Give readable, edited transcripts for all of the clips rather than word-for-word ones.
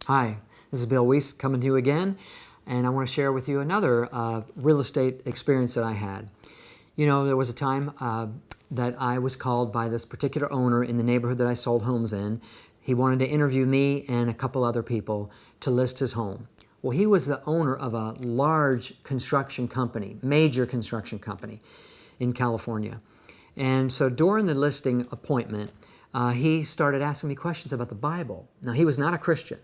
Hi, this is Bill Wiese coming to you again, and I want to share with you another real estate experience that I had. You know, there was a time that I was called by this particular owner in the neighborhood that I sold homes in. He wanted to interview me and a couple other people to list his home. Well, he was the owner of a large construction company, major construction company in California. And so during the listing appointment, he started asking me questions about the Bible. Now, he was not a Christian,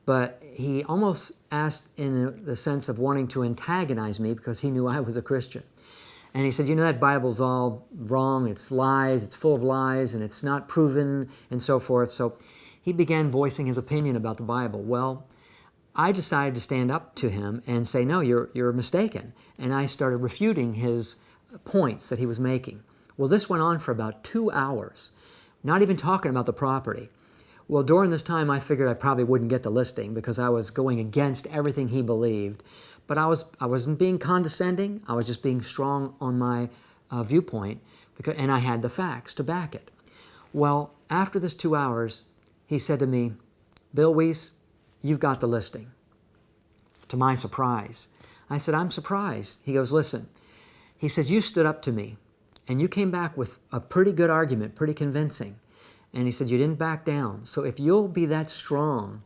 but he almost asked in the sense of wanting to antagonize me because he knew I was a Christian. And he said, you know, that Bible's all wrong, it's lies, it's full of lies, and it's not proven, and so forth. So he began voicing his opinion about the Bible. Well, I decided to stand up to him and say, no, you're mistaken. And I started refuting his points that he was making. Well, this went on for about 2 hours, not even talking about the property. Well, during this time, I figured I probably wouldn't get the listing because I was going against everything he believed. But I wasn't being condescending. I was just being strong on my viewpoint, and I had the facts to back it. Well, after this 2 hours, he said to me, Bill Wiese, you've got the listing. To my surprise. I said, I'm surprised. He goes, listen. He said, you stood up to me, and you came back with a pretty good argument, pretty convincing. And he said, you didn't back down. So if you'll be that strong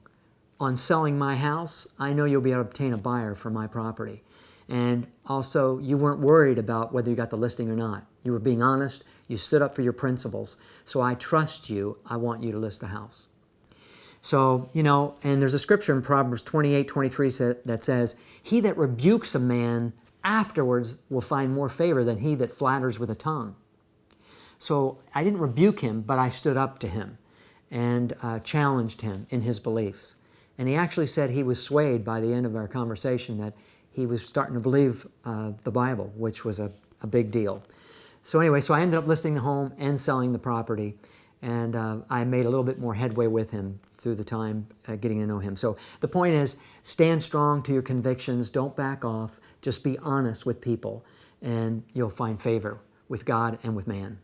on selling my house, I know you'll be able to obtain a buyer for my property. And also, you weren't worried about whether you got the listing or not. You were being honest. You stood up for your principles. So I trust you. I want you to list the house. So, you know, and there's a scripture in Proverbs 28:23 that says, he that rebukes a man afterwards will find more favor than he that flatters with a tongue. So I didn't rebuke him, but I stood up to him and challenged him in his beliefs. And he actually said he was swayed by the end of our conversation that he was starting to believe the Bible, which was a big deal. So anyway, so I ended up listing the home and selling the property. And I made a little bit more headway with him through the time getting to know him. So the point is, stand strong to your convictions. Don't back off. Just be honest with people, and you'll find favor with God and with man.